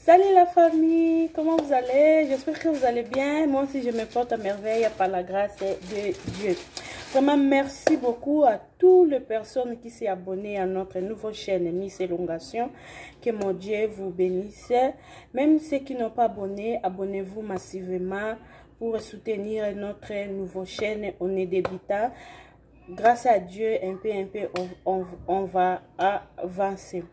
Salut la famille, comment vous allez? J'espère que vous allez bien. Moi aussi je me porte à merveille par la grâce de Dieu. Vraiment merci beaucoup à toutes les personnes qui s'est abonnées à notre nouvelle chaîne Miss Elongation. Que mon Dieu vous bénisse. Même ceux qui n'ont pas abonné, abonnez-vous massivement pour soutenir notre nouvelle chaîne. On est débutant. Grâce à Dieu, un peu, on va avancer.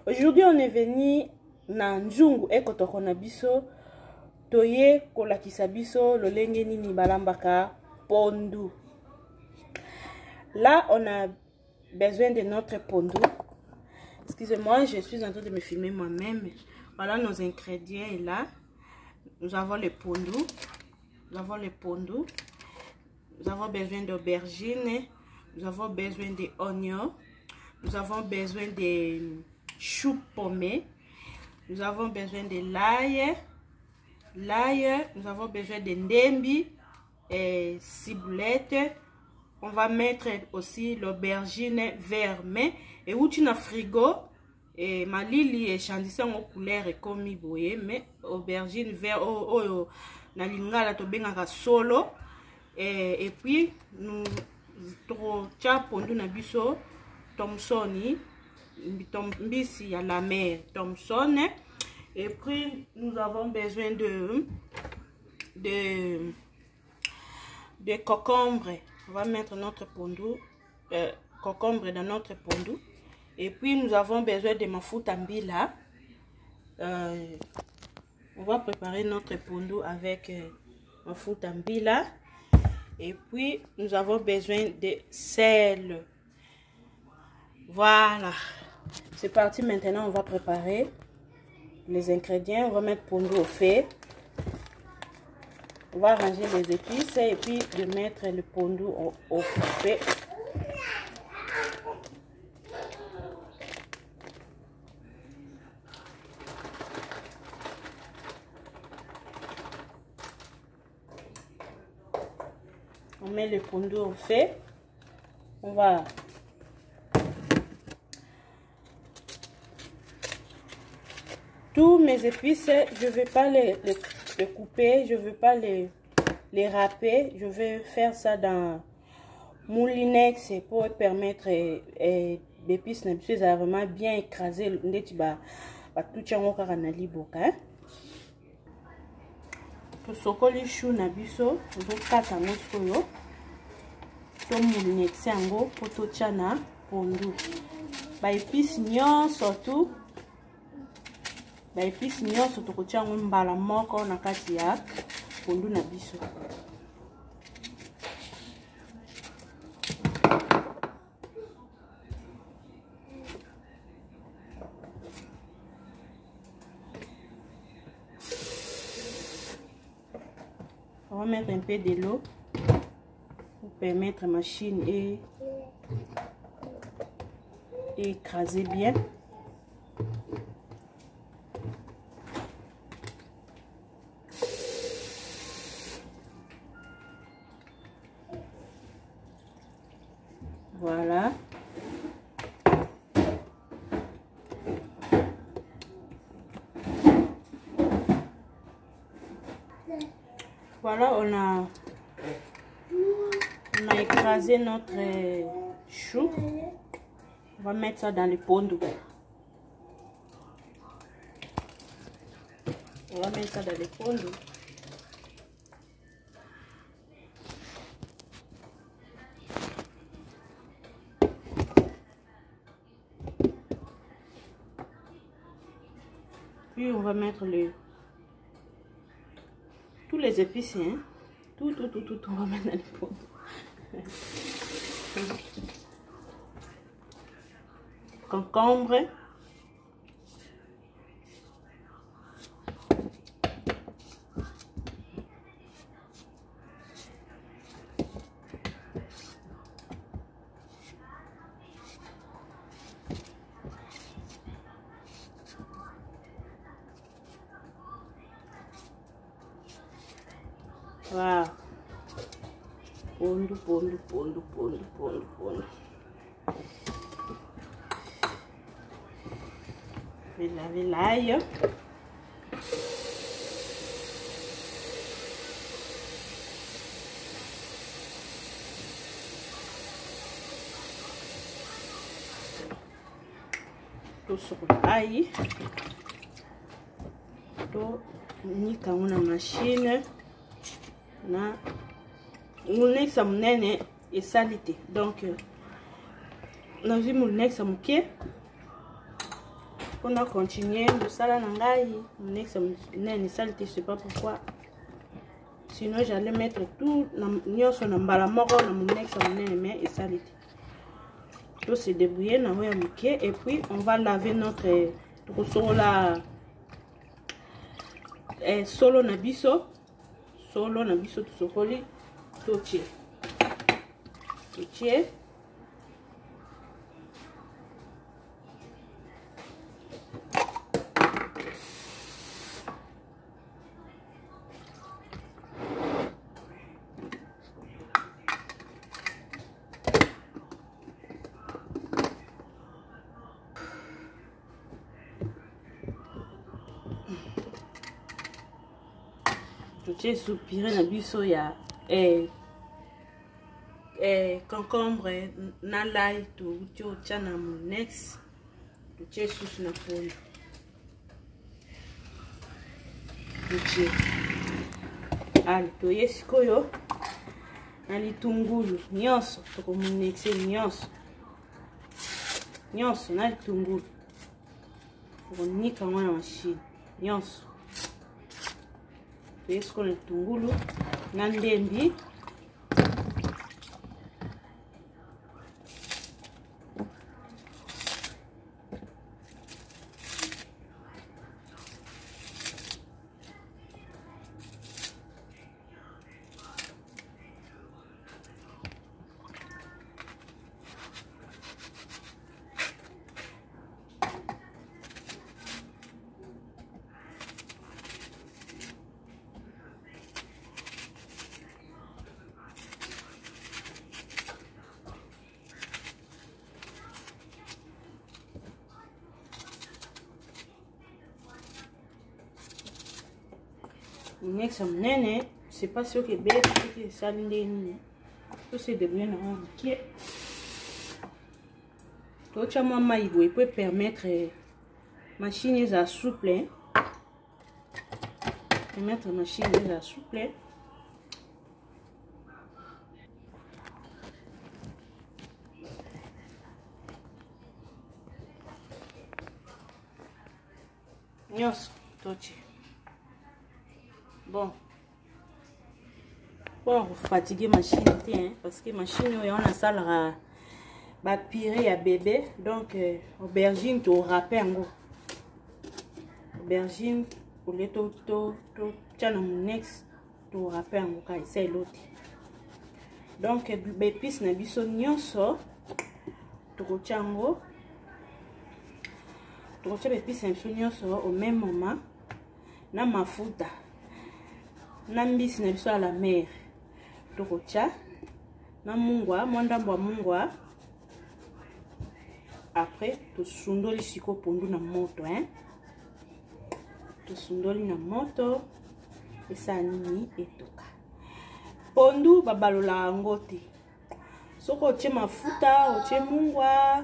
Aujourd'hui, on est venu na nzungu ekotoko na biso toye kolakisa biso lolenge nini balambaka pondu. Là on a besoin de notre pondu. Excusez-moi, je suis en train de me filmer moi-même. Voilà nos ingrédients et là nous avons le pondu, nous avons besoin d'aubergines, nous avons besoin d'oignons, nous avons besoin de choux pommés. Nous avons besoin de l'ail, nous avons besoin de ndembi et ciboulette. On va mettre aussi l'aubergine verme et où tu n'as frigo et malili et chandissant aux couleurs comme iboye mais aubergine vert oh na lingala to bengaka solo et puis nous trop pondu na biso Thomsoni mbisi à la mer Thomson. Et puis nous avons besoin de concombre. On va mettre notre pondu concombre dans notre pondu. Et puis nous avons besoin de mafuta mbila. On va préparer notre pondu avec mafuta mbila. Et puis nous avons besoin de sel. Voilà. C'est parti, maintenant on va préparer les ingrédients. On va mettre pondu au feu. On va arranger les épices et puis de mettre le pondu au feu. On met le pondu au feu. On va tous mes épices, je ne vais pas les couper, je ne vais pas les râper. Je vais faire ça dans moulinex pour permettre l'épice vraiment bien écraser. Pour sokoli chou na biso, je vais kata ngosko to moulinex yango pour to chana pondu. Ba épice nyon surtout. Ba épice nyonso tokotia ngo mbala moko na kati ya pondu na biso. On va mettre un peu de l'eau pour permettre à la machine et écraser bien. Voilà. Voilà, on a écrasé notre chou. On va mettre ça dans le pondu. On va mettre ça dans le pondu. Puis on va mettre tous les épices, hein? Tout, on va mettre dans le pot. Concombre. Voilà. Pondu. Je vais laver l'ail. Sur l'ail, ni quand on a machine, na on est ça monnaie et salité. Donc, on a vu mon ex à mouquet. On a continué de ça nangai, mon ex à monnaie et salité, je sais pas pourquoi. Sinon, j'allais mettre tout, nous sommes en balamoro, mon ex à monnaie et salité. Tout se débrouiller na hoya muke et puis on va laver notre solo la solo na biso tout sokoli totie j'ai soupiré na biso ya concombre na l'ail to tia na mon ex to tia sous na pondo to tia ali to yesikoyo na litungulu nyonso to ko mon ex nyonso na litungulu ko nika ngona machine nyonso. Con el tungulu na ndembi Next nene, c'est pas sûr que bête que ça l'est tout se débrouiller dans qui tout ça maman il peut permettre machines à souple permettre machines à souple nyos tochi. Bon, pour fatiguer machine, hein, parce que machine on a ça la pire à bébé, donc aubergine tu râpé en gros. Aubergine pour les to tiens mon ex tu râpé en gros quand c'est l'autre. Donc épices na biso nyonso tu tiens en gros. Tu tiens épices na biso nyonso au même moment na mafuta. Nambisi na biso à la mer tokocha na mungwa mwandambo mungwa après to sundoli siko pondu na moto hein to sundoli na moto esa nini etoka pondu babalola ngote soko otie mafuta otie mungwa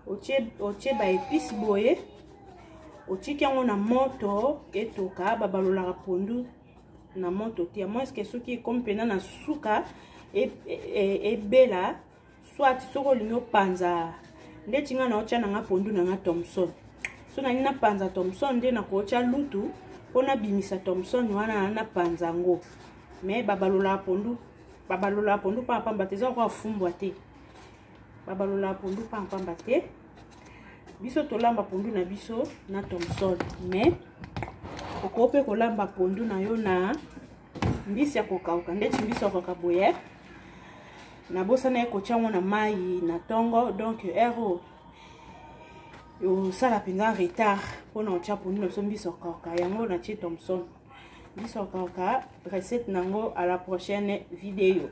otie ba épices boye otie kango na moto etoka babalola pondu na moto tia moi que ce qui est comme pena na suka et bela soit soko linyo panza ndetinga na ocha na pondu na Thomson so na nina panza Thomson nde na ko ocha lutu pona bimisa Thomson wana na panza ngo mais babalola pondu pa pamba teza ko afumbwa te babalola pondu pa pamba te biso tolamba pondu na biso na Thomson mais okope kolamba pondu na yo na mbisi ya kokauka ndeti mbisi ya kokaboye na bosa na ekochango na mai na tongo donc ero yo sala pinga retard pona ocha pondu na mbisi ya kokauka yango na tie Thomson mbisi ya kokauka recette nango à la prochaine vidéo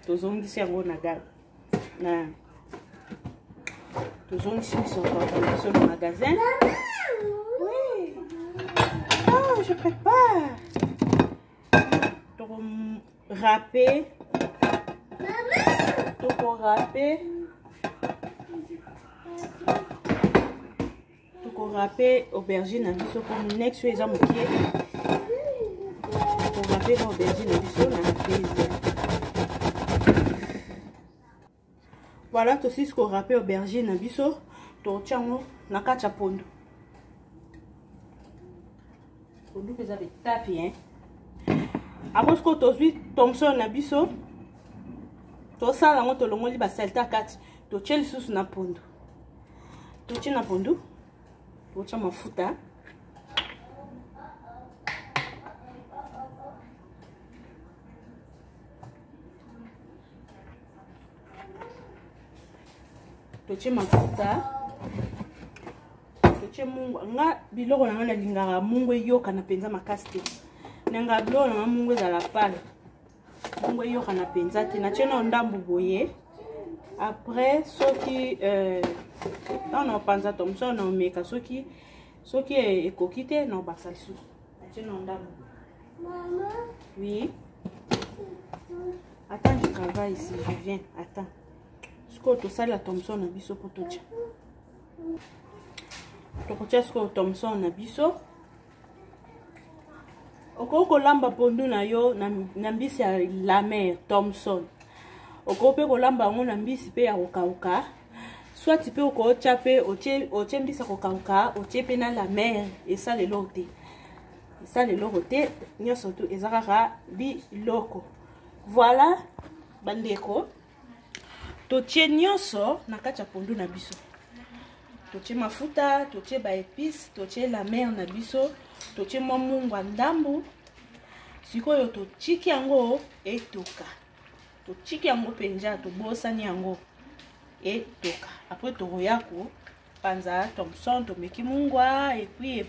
tozongisi yango na gal na tozongisi mbisi ya kokauka na magasin. Oui. je prépare. Râper. Râper aubergine na biso comme next eza mokie. Râper aubergine na biso na prise. Voilà, tout ce qu'on râper aubergine na biso, to tiango na kati ya pondu. Pondu que ça va taper hein. Après ce que tu as Thomson na biso, to sala ngo to longoli ba salta kati, to cheli susu na pondu. To tia na pondu. To tia mafuta. To tia mafuta. To tia mungu. Nga biloko na nga lingara mungu yoka na penza makasi. Nenga biloko na mungu za la pale. Mungu yoka na penza te na tia na ndambu boye. Après soki non panza Thomson na omeka soki ekokite na basal sous. Na tia na ndambu. Maman. Oui. Attends, je travaille ici, je viens. Attends. Ce que tu sais la Thomson na biso pour tout. Tu connais ce que Thomson na biso. Okoko lamba pondu na yo na mbisi ya la mer Thomson. Okope ko lamba ngo na mbisi pe ya kokauka. Soit tu peux ko chape otie mbisi kokauka, otie pe na la mer et ça le lote. Ça le lote, nyo surtout ezakaka bi loko. Voilà bandeko. Totie nyonso na kati ya pondu na biso. Totie mafuta, totie ba épices, totie la mer na biso, totie mungu ndambu. Sikoyo tochiki yango etoka. Tochiki yango penja to bosani yango etoka. Après to royako panza Thomson to meki mungwa et puis